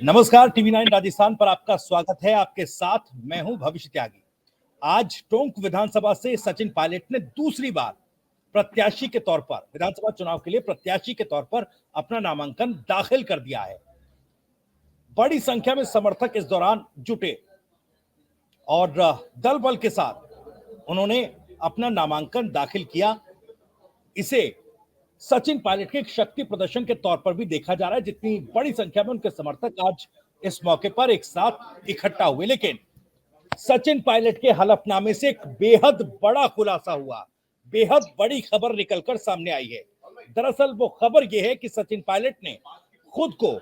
नमस्कार, टीवी 9 राजस्थान पर आपका स्वागत है। आपके साथ मैं हूं भविष्य त्यागी। आज टोंक विधानसभा से सचिन पायलट ने दूसरी बार प्रत्याशी के तौर पर विधानसभा चुनाव के लिए प्रत्याशी के तौर पर अपना नामांकन दाखिल कर दिया है। बड़ी संख्या में समर्थक इस दौरान जुटे और दल बल के साथ उन्होंने अपना नामांकन दाखिल किया। इसे सचिन पायलट के एक शक्ति प्रदर्शन के तौर पर भी देखा जा रहा है। जितनी बड़ी संख्या में उनके समर्थक आज इस मौके पर एक साथ इकट्ठा हुए, लेकिन सचिन पायलट के हलफनामे से एक बेहद बड़ा खुलासा हुआ, बेहद बड़ी खबर निकलकर सामने आई है। दरअसल वो खबर यह है कि सचिन पायलट ने खुद को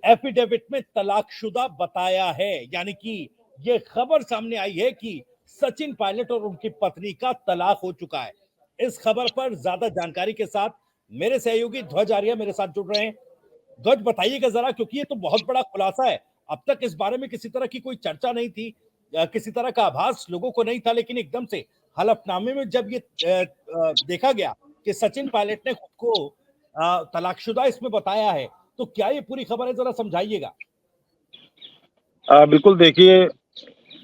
एफिडेविट में तलाकशुदा बताया है। यानी कि यह खबर सामने आई है कि सचिन पायलट और उनकी पत्नी का तलाक हो चुका है। इस खबर पर ज्यादा जानकारी के साथ मेरे सहयोगी ध्वज आर्य मेरे साथ जुड़ रहे हैं। ध्वज, बताइएगा जरा, क्योंकि ये तो बहुत बड़ा खुलासा है। अब तक इस बारे में किसी तरह की कोई चर्चा नहीं थी, किसी तरह का आभास लोगों को नहीं था, लेकिन एकदम से हलफनामे में जब ये देखा गया कि सचिन पायलट ने खुद को तलाकशुदा इसमें बताया है, तो क्या ये पूरी खबर है, जरा समझाइएगा। बिल्कुल, देखिए,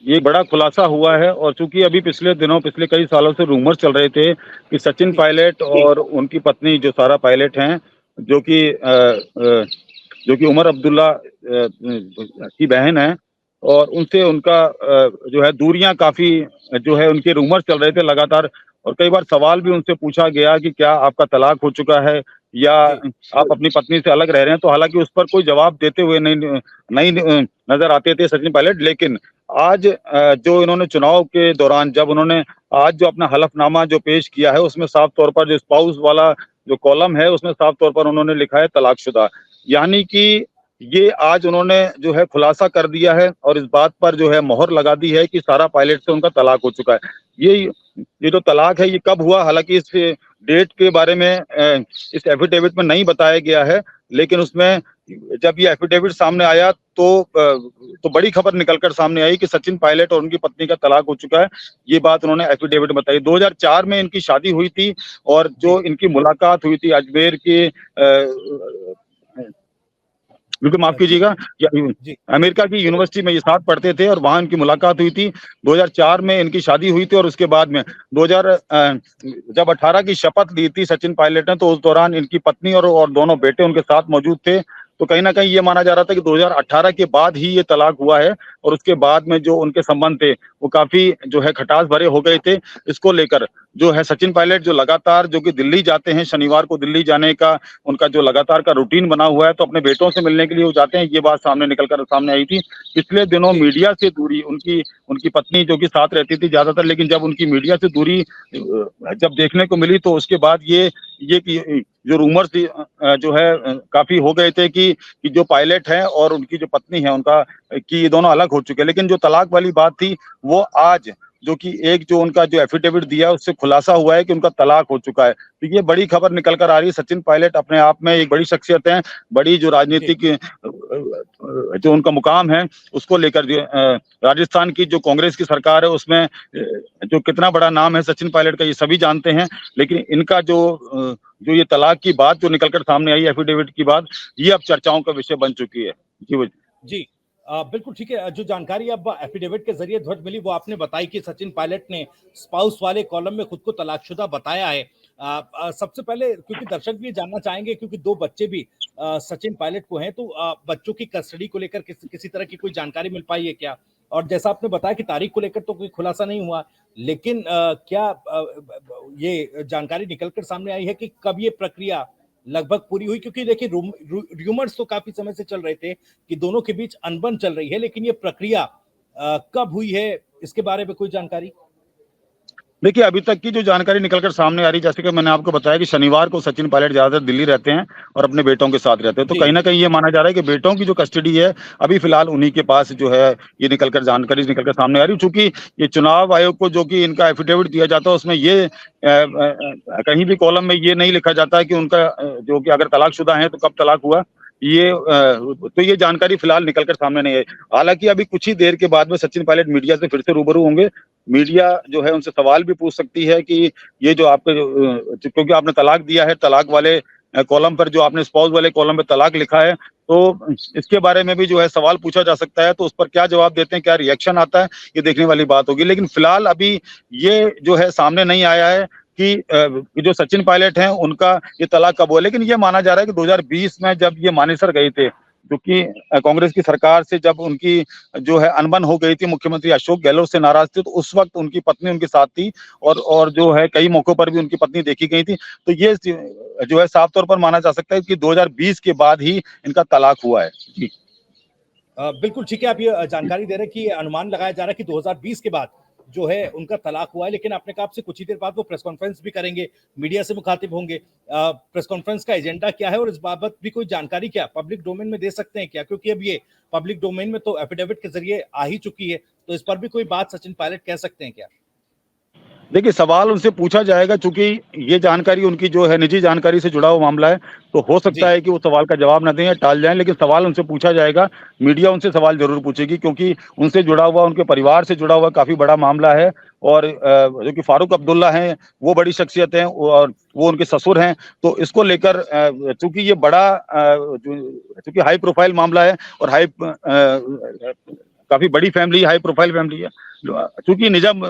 ये बड़ा खुलासा हुआ है। और चूंकि अभी पिछले कई सालों से रूमर चल रहे थे कि सचिन पायलट और उनकी पत्नी जो सारा पायलट हैं, जो कि उमर अब्दुल्ला की बहन है, और उनसे उनका जो है दूरियां काफी जो है उनके रूमर चल रहे थे लगातार। और कई बार सवाल भी उनसे पूछा गया कि क्या आपका तलाक हो चुका है या आप अपनी पत्नी से अलग रह रहे हैं। तो हालांकि उस पर कोई जवाब देते हुए नहीं नजर आते थे सचिन पायलट। लेकिन आज जो इन्होंने चुनाव के दौरान जब उन्होंने आज जो अपना हलफनामा जो पेश किया है, उसमें साफ तौर पर जो स्पाउस वाला जो कॉलम है उसमें साफ तौर पर उन्होंने लिखा है तलाकशुदा। यानी कि ये आज उन्होंने जो है खुलासा कर दिया है और इस बात पर जो है मोहर लगा दी है कि सारा पायलट से उनका तलाक हो चुका है। ये जो तलाक है ये कब हुआ, हालांकि इस डेट के बारे में इस एफिडेविट में नहीं बताया गया है। लेकिन उसमें जब ये एफिडेविट सामने आया तो बड़ी खबर निकलकर सामने आई कि सचिन पायलट और उनकी पत्नी का तलाक हो चुका है। ये बात उन्होंने एफिडेविट में बताई। 2004 में इनकी शादी हुई थी और जो इनकी मुलाकात हुई थी अजमेर के बिल्कुल, माफ कीजिएगा, अमेरिका की यूनिवर्सिटी में ये साथ पढ़ते थे और वहां इनकी मुलाकात हुई थी। 2004 में इनकी शादी हुई थी और उसके बाद में जब 18 की शपथ ली थी सचिन पायलट ने, तो उस दौरान इनकी पत्नी और दोनों बेटे उनके साथ मौजूद थे। तो कहीं ना कहीं ये माना जा रहा था कि 2018 के बाद ही ये तलाक हुआ है और उसके बाद में जो उनके संबंध थे वो काफी जो है खटास भरे हो गए थे। इसको लेकर जो है सचिन पायलट जो लगातार जो कि दिल्ली जाते हैं, शनिवार को दिल्ली जाने का उनका जो लगातार का रूटीन बना हुआ है, तो अपने बेटों से मिलने के लिए वो जाते हैं। ये बात सामने आई थी। पिछले दिनों मीडिया से दूरी उनकी पत्नी जो कि साथ रहती थी ज्यादातर, लेकिन जब उनकी मीडिया से दूरी जब देखने को मिली तो उसके बाद ये जो रूमर्स जो है काफी हो गए थे कि जो पायलट है और उनकी जो पत्नी है उनका कि ये दोनों अलग हो चुके हैं। लेकिन जो तलाक वाली बात थी वो आज जो कि एक जो उनका जो एफिडेविट दिया है उससे खुलासा हुआ है कि उनका तलाक हो चुका है। तो ये बड़ी खबर निकल कर आ रही है। सचिन पायलट अपने आप में एक बड़ी शख्सियत है, बड़ी जो राजनीतिक जो उनका मुकाम है उसको लेकर जो राजस्थान की जो कांग्रेस की सरकार है उसमें जो कितना बड़ा नाम है सचिन पायलट का ये सभी जानते हैं। लेकिन इनका जो ये तलाक की बात जो निकलकर सामने आई एफिडेविट की बात, ये अब चर्चाओं का विषय बन चुकी है। जी बिल्कुल ठीक है। जो जानकारी अब एफिडेविट के जरिए ध्वज मिली वो आपने बताई कि सचिन पायलट ने स्पाउस वाले कॉलम में खुद को तलाकशुदा बताया है। सबसे पहले क्योंकि दर्शक भी जानना चाहेंगे, क्योंकि दो बच्चे भी सचिन पायलट को हैं, तो बच्चों की कस्टडी को लेकर किसी तरह की कोई जानकारी मिल पाई है क्या? और जैसा आपने बताया कि तारीख को लेकर तो कोई खुलासा नहीं हुआ, लेकिन क्या ये जानकारी निकलकर सामने आई है कि कब ये प्रक्रिया लगभग पूरी हुई? क्योंकि देखिए रूमर्स तो काफी समय से चल रहे थे कि दोनों के बीच अनबन चल रही है, लेकिन ये प्रक्रिया कब हुई है, इसके बारे में कोई जानकारी? देखिए, अभी तक की जो जानकारी निकलकर सामने आ रही है, जैसे कि मैंने आपको बताया कि शनिवार को सचिन पायलट ज्यादातर दिल्ली रहते हैं और अपने बेटों के साथ रहते हैं। तो कहीं ना कहीं ये माना जा रहा है कि बेटों की जो कस्टडी है अभी फिलहाल उन्हीं के पास जो है ये जानकारी निकलकर सामने आ रही है। चूंकि ये चुनाव आयोग को जो कि इनका एफिडेविट दिया जाता है उसमें ये कहीं भी कॉलम में ये नहीं लिखा जाता है कि उनका जो कि अगर तलाकशुदा है तो कब तलाक हुआ। तो ये जानकारी फिलहाल निकलकर सामने नहीं है। हालांकि अभी कुछ ही देर के बाद में सचिन पायलट मीडिया से फिर से रूबरू होंगे। मीडिया जो है उनसे सवाल भी पूछ सकती है कि ये जो आपके क्योंकि आपने तलाक दिया है, तलाक वाले कॉलम पर, जो आपने स्पाउस वाले कॉलम पे तलाक लिखा है, तो इसके बारे में भी जो है सवाल पूछा जा सकता है। तो उस पर क्या जवाब देते हैं, क्या रिएक्शन आता है, ये देखने वाली बात होगी। लेकिन फिलहाल अभी ये जो है सामने नहीं आया है कि जो सचिन पायलट हैं उनका ये तलाक कब हुआ। लेकिन ये माना जा रहा है कि 2020 में जब ये मानेसर गए थे, क्योंकि कांग्रेस की सरकार से जब उनकी जो है अनबन हो गई थी, मुख्यमंत्री अशोक गहलोत से नाराज थे, तो उस वक्त उनकी पत्नी उनके साथ थी, और जो है कई मौकों पर भी उनकी पत्नी देखी गई थी। तो ये जो है साफ तौर पर माना जा सकता है कि 2020 के बाद ही इनका तलाक हुआ है। जी बिल्कुल ठीक है, आप ये जानकारी दे रहे हैं कि अनुमान लगाया जा रहा है कि 2020 के बाद जो है उनका तलाक हुआ है। लेकिन आपने कहा आपसे कुछ ही देर बाद वो प्रेस कॉन्फ्रेंस भी करेंगे, मीडिया से मुखातिब होंगे। प्रेस कॉन्फ्रेंस का एजेंडा क्या है और इस बाबत भी कोई जानकारी क्या पब्लिक डोमेन में दे सकते हैं क्या? क्योंकि अब ये पब्लिक डोमेन में तो एफिडेविट के जरिए आ ही चुकी है, तो इस पर भी कोई बात सचिन पायलट कह सकते हैं क्या? देखिए, सवाल उनसे पूछा जाएगा, चूंकि ये जानकारी उनकी जो है निजी जानकारी से जुड़ा हुआ मामला है, तो हो सकता जी है कि वो सवाल का जवाब न दें या टाल जाएं। लेकिन सवाल उनसे पूछा जाएगा, मीडिया उनसे सवाल जरूर पूछेगी, क्योंकि उनसे जुड़ा हुआ, उनके परिवार से जुड़ा हुआ काफी बड़ा मामला है। और जो कि फारूक अब्दुल्ला हैं, वो बड़ी शख्सियत हैं और वो उनके ससुर हैं। तो इसको लेकर चूंकि ये बड़ा चूंकि हाई प्रोफाइल मामला है और काफी बड़ी फैमिली, हाई प्रोफाइल फैमिली है, चूंकि निजम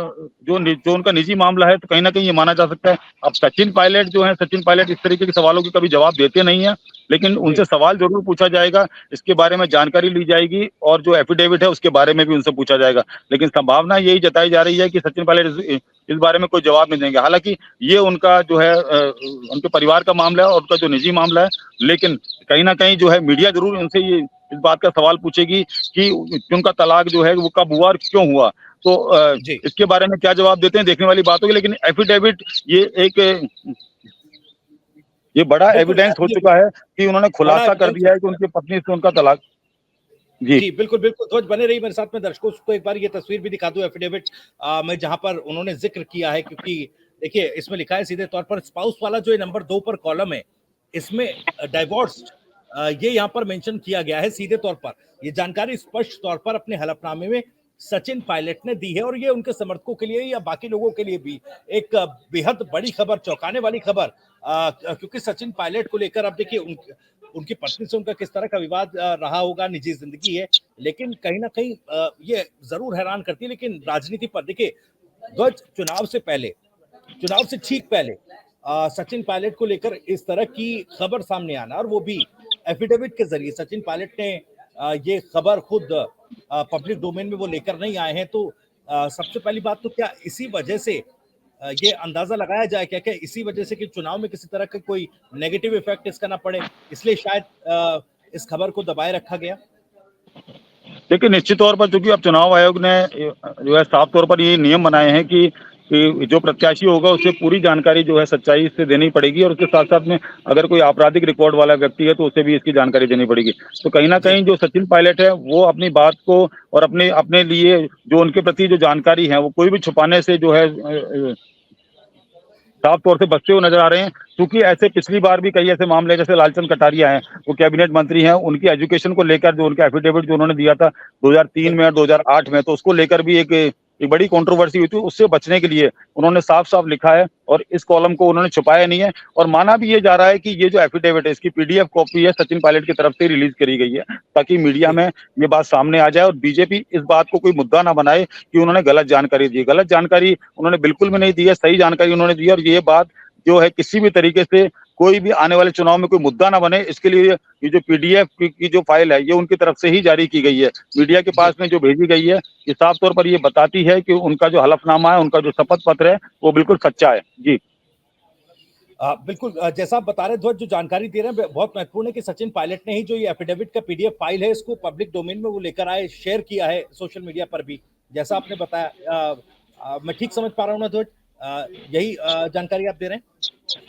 जो उनका निजी मामला है, तो कहीं ना कहीं ये माना जा सकता है। अब सचिन पायलट जो है, सचिन पायलट इस तरीके के सवालों के कभी जवाब देते नहीं है, लेकिन जी उनसे सवाल जरूर पूछा जाएगा, इसके बारे में जानकारी ली जाएगी, और जो एफिडेविट है उसके बारे में भी उनसे पूछा जाएगा। लेकिन संभावना यही जताई जा रही है कि सचिन पायलट इस बारे में कोई जवाब नहीं देंगे। हालांकि ये उनका जो है उनके परिवार का मामला है और उनका जो निजी मामला है, लेकिन कहीं ना कहीं जो है मीडिया जरूर उनसे ये इस बात का सवाल पूछेगी कि उनका तलाक जो है वो कब हुआ और क्यों हुआ। तो जी इसके बारे में क्या जवाब देते हैं देखने वाली बात होगी। लेकिन एफिडेविट ये बड़ा बिल्कुल एविडेंस हो ये चुका है कि उन्होंने बड़ा खुलासा कर एविडेंस हो दिया है कि चुका है। उनकी पत्नी से उनका तलाक। जी जी, बिल्कुल, बिल्कुल। ध्वज बने रहिए मेरे साथ में, दर्शकों को एक बार ये तस्वीर भी दिखा दूँ एफिडेविट में, जहाँ पर उन्होंने ज़िक्र किया है। क्योंकि देखिए इसमें लिखा है सीधे तौर पर स्पाउस वाला जो ये नंबर 2 पर कॉलम है, इसमें डाइवोर्स्ड ये यहाँ पर मेंशन किया गया है सीधे तौर पर। ये जानकारी स्पष्ट तौर पर अपने हलफनामे में सचिन पायलट ने दी है और ये उनके समर्थकों के लिए या बाकी लोगों के लिए भी एक बेहद बड़ी खबर, चौंकाने वाली खबर। क्योंकि सचिन पायलट को लेकर अब देखिए उनकी पत्नी से उनका किस तरह का विवाद रहा होगा, निजी जिंदगी है, लेकिन कहीं ना कहीं ये जरूर हैरान करती है। लेकिन राजनीति पर देखिए, ध्वज चुनाव से ठीक पहले सचिन पायलट को लेकर इस तरह की खबर सामने आना, और वो भी एफिडेविट के जरिए सचिन पायलट ने ये खबर खुद पब्लिक डोमेन में वो लेकर नहीं आए हैं। तो सबसे पहली बात तो क्या इसी वजह से ये अंदाजा लगाया जाए क्या क्या इसी वजह से कि चुनाव में किसी तरह का कोई नेगेटिव इफेक्ट इसका ना पड़े, इसलिए शायद इस खबर को दबाए रखा गया? देखिए, निश्चित तौर पर चूंकि अब चुनाव आयोग ने जो है साफ तौर पर ये नियम बनाए हैं कि जो प्रत्याशी होगा उसे पूरी जानकारी जो है सच्चाई से देनी पड़ेगी, और उसके साथ साथ में अगर कोई आपराधिक रिकॉर्ड वाला व्यक्ति है तो उसे भी इसकी जानकारी देनी पड़ेगी। तो कहीं ना जी कहीं जो सचिन पायलट है वो अपनी बात को और अपने अपने लिए जो उनके प्रति जो जानकारी है वो कोई भी छुपाने से जो है साफ तौर से बचते हुए नजर आ रहे हैं। क्योंकि ऐसे पिछली बार भी कई ऐसे मामले, जैसे लालचंद कटारिया हैं, वो कैबिनेट मंत्री हैं, उनकी एजुकेशन को लेकर जो उनका एफिडेविट जो उन्होंने दिया था 2003 में और 2008 में, तो उसको लेकर भी एक बड़ी कंट्रोवर्सी हुई थी। उससे बचने के लिए उन्होंने साफ साफ लिखा है और इस कॉलम को उन्होंने छुपाया नहीं है। और माना भी ये जा रहा है कि ये जो एफिडेविट है इसकी पीडीएफ कॉपी है सचिन पायलट की तरफ से रिलीज करी गई है, ताकि मीडिया जी में ये बात सामने आ जाए और बीजेपी इस बात को कोई मुद्दा ना बनाए कि उन्होंने गलत जानकारी दी। गलत जानकारी उन्होंने बिल्कुल भी नहीं दी है, सही जानकारी उन्होंने दी है। और ये बात जो है किसी भी तरीके से कोई भी आने वाले चुनाव में कोई मुद्दा ना बने, इसके लिए ये जो पीडीएफ की जो फाइल है ये उनकी तरफ से ही जारी की गई है, मीडिया के जी पास में जो भेजी गई है। ये साफ तौर पर ये बताती है कि उनका जो हलफनामा है, उनका जो शपथ पत्र है, वो बिल्कुल सच्चा है। जी बिल्कुल, जैसा आप बता रहे ध्वज, जो जानकारी दे रहे हैं बहुत महत्वपूर्ण है कि सचिन पायलट ने ही जो ये एफिडेविट का पीडीएफ फाइल है इसको पब्लिक डोमेन में वो लेकर आए, शेयर किया है सोशल मीडिया पर भी, जैसा आपने बताया। मैं ठीक समझ पा रहा हूँ ना ध्वज? यही जानकारी आप दे रहे हैं?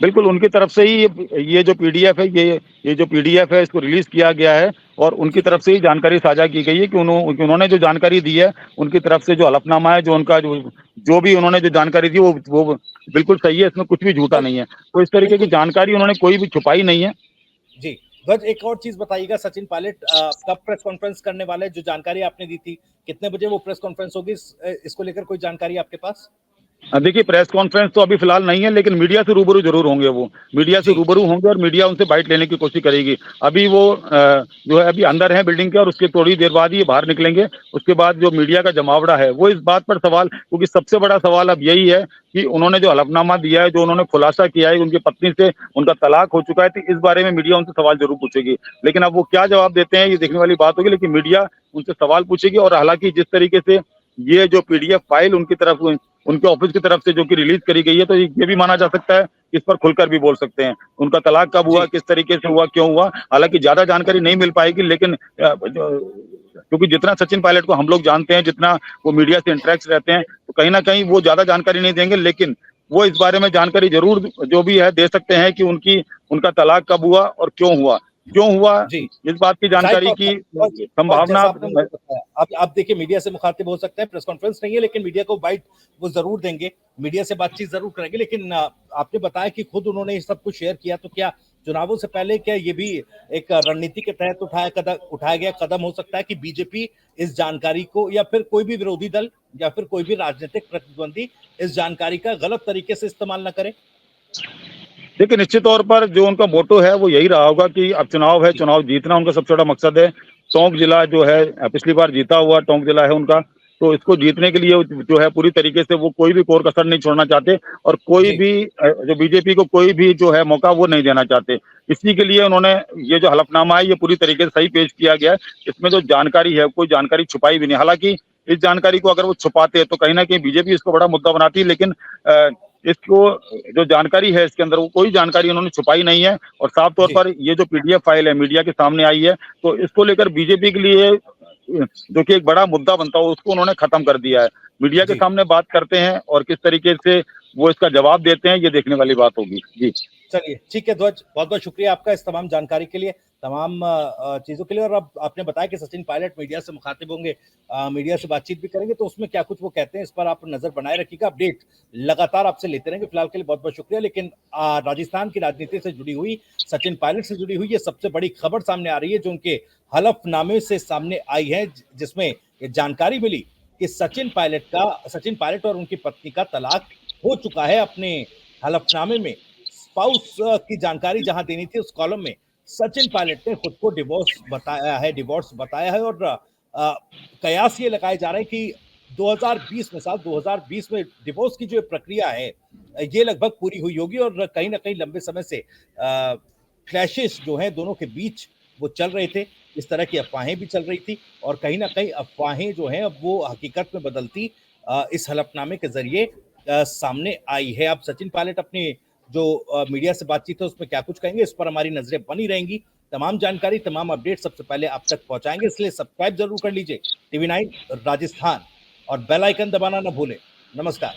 बिल्कुल, उनकी तरफ से ही ये जो पीडीएफ है, ये जो पीडीएफ है इसको रिलीज किया गया है, और उनकी ठीक है। तरफ से ही जानकारी साझा की गई है कि उन्होंने जो जानकारी दी है, उनकी तरफ से जो हलफनामा है, जो उनका जो भी उन्होंने जो जानकारी दी वो बिल्कुल सही है, इसमें कुछ भी झूठा ध्वज नहीं है। तो इस तरीके की बिल्कुल जानकारी उन्होंने कोई भी छुपाई नहीं है। जी। ध्वज, एक और चीज बताइएगा, सचिन पायलट कब प्रेस कॉन्फ्रेंस करने वाले हैं? जो जानकारी आपने दी थी, कितने बजे वो प्रेस कॉन्फ्रेंस होगी, इसको लेकर कोई जानकारी आपके पास? देखिए, प्रेस कॉन्फ्रेंस तो अभी फिलहाल नहीं है, लेकिन मीडिया से रूबरू जरूर होंगे वो। मीडिया से जी। रूबरू होंगे और मीडिया उनसे बाइट लेने की कोशिश करेगी। अभी वो जो है अभी अंदर है बिल्डिंग के, और उसके थोड़ी देर बाद ही बाहर निकलेंगे। उसके बाद जो मीडिया का जमावड़ा है वो इस बात पर सवाल, क्योंकि सबसे बड़ा सवाल अब यही है कि उन्होंने जो हलफनामा दिया है, जो उन्होंने खुलासा किया है, उनकी पत्नी से उनका तलाक हो चुका है, तो इस बारे में मीडिया उनसे सवाल जरूर पूछेगी। लेकिन अब वो क्या जवाब देते हैं ये देखने वाली बात होगी, लेकिन मीडिया उनसे सवाल पूछेगी। और हालांकि जिस तरीके से ये जो पीडीएफ फाइल उनकी तरफ, उनके ऑफिस की तरफ से जो कि रिलीज करी गई है, तो ये भी माना जा सकता है, इस पर खुलकर भी बोल सकते हैं। उनका तलाक कब हुआ, जी। किस तरीके से हुआ, क्यों हुआ, हालांकि ज्यादा जानकारी नहीं मिल पाएगी, लेकिन क्योंकि जितना सचिन पायलट को हम लोग जानते हैं, जितना वो मीडिया से इंटरेक्ट रहते हैं, तो कहीं ना कहीं वो ज्यादा जानकारी नहीं देंगे, लेकिन वो इस बारे में जानकारी जरूर जो भी है दे सकते हैं कि उनका तलाक कब हुआ और क्यों हुआ, जी। इस बात की जाहिर जानकारी तौर की पर और संभावना। जैसा आपने मुझे बताया, अब देखिए मीडिया से मुखातिब हो सकते हैं, प्रेस कॉन्फ्रेंस नहीं है लेकिन मीडिया को बाइट वो जरूर देंगे, मीडिया से बातचीत जरूर करेंगे। लेकिन आपने बताया कि खुद उन्होंने ये सब कुछ शेयर किया, तो क्या चुनावों से पहले क्या ये भी एक रणनीति के तहत उठाया गया कदम हो सकता है कि बीजेपी इस जानकारी को, या फिर कोई भी विरोधी दल या फिर कोई भी राजनीतिक प्रतिद्वंदी इस जानकारी का गलत तरीके से इस्तेमाल न करे? देखिए, निश्चित तौर पर जो उनका मोटो है वो यही रहा होगा कि अब चुनाव है, जी। चुनाव जीतना उनका सबसे बड़ा मकसद है। टोंक जिला जो है पिछली बार जीता हुआ टोंक जिला है उनका, तो इसको जीतने के लिए जो है पूरी तरीके से वो कोई भी कोर कसर नहीं छोड़ना चाहते, और कोई जी। भी जो बीजेपी को कोई भी जो है मौका वो नहीं देना चाहते। इसी के लिए उन्होंने ये जो हलफनामा है ये पूरी तरीके से सही पेश किया गया है। इसमें जो जानकारी है कोई जानकारी छुपाई भी नहीं। हालांकि इस जानकारी को अगर वो छुपाते तो कहीं ना कहीं बीजेपी इसको बड़ा मुद्दा बनाती है, लेकिन इसको जो जानकारी है इसके अंदर वो कोई जानकारी उन्होंने छुपाई नहीं है, और साफ तौर जी। पर ये जो पीडीएफ फाइल है मीडिया के सामने आई है, तो इसको लेकर बीजेपी के लिए जो कि एक बड़ा मुद्दा बनता हो उसको उन्होंने खत्म कर दिया है। मीडिया के जी। सामने बात करते हैं और किस तरीके से वो इसका जवाब देते हैं ये देखने वाली बात होगी। जी। चलिए ठीक है ध्वज, बहुत बहुत शुक्रिया आपका इस तमाम जानकारी के लिए, तमाम चीजों के लिए। और अब आपने बताया कि सचिन पायलट मीडिया से मुखातिब होंगे, मीडिया से बातचीत भी करेंगे, तो उसमें क्या कुछ वो कहते हैं इस पर आप नजर बनाए रखिएगा, अपडेट लगातार आपसे लेते रहेंगे। फिलहाल के लिए बहुत बहुत शुक्रिया। लेकिन राजस्थान की राजनीति से जुड़ी हुई, सचिन पायलट से जुड़ी हुई ये सबसे बड़ी खबर सामने आ रही है, जो उनके हलफनामे से सामने आई है, जिसमें ये जानकारी मिली कि सचिन पायलट और उनकी पत्नी का तलाक हो चुका है। अपने हलफनामे में स्पाउस की जानकारी जहां देनी थी, उस कॉलम में सचिन पायलट ने खुद को डिवोर्स बताया है। और कयास ये लगाए जा रहे हैं कि 2020 में, साल 2020 में डिवोर्स की जो प्रक्रिया है ये लगभग पूरी हुई होगी, और कहीं ना कहीं लंबे समय से क्लैशेस जो हैं दोनों के बीच वो चल रहे थे। इस तरह की अफवाहें भी चल रही थी, और कहीं ना कहीं अफवाहें जो हैं अब वो हकीकत में बदलती इस हलफनामे के जरिए सामने आई है। अब सचिन पायलट अपनी जो मीडिया से बातचीत है उसमें क्या कुछ कहेंगे, इस पर हमारी नजरें बनी रहेंगी। तमाम जानकारी, तमाम अपडेट सबसे पहले आप तक पहुंचाएंगे, इसलिए सब्सक्राइब जरूर कर लीजिए टीवी 9 राजस्थान, और बेल आइकन दबाना ना भूलें। नमस्कार।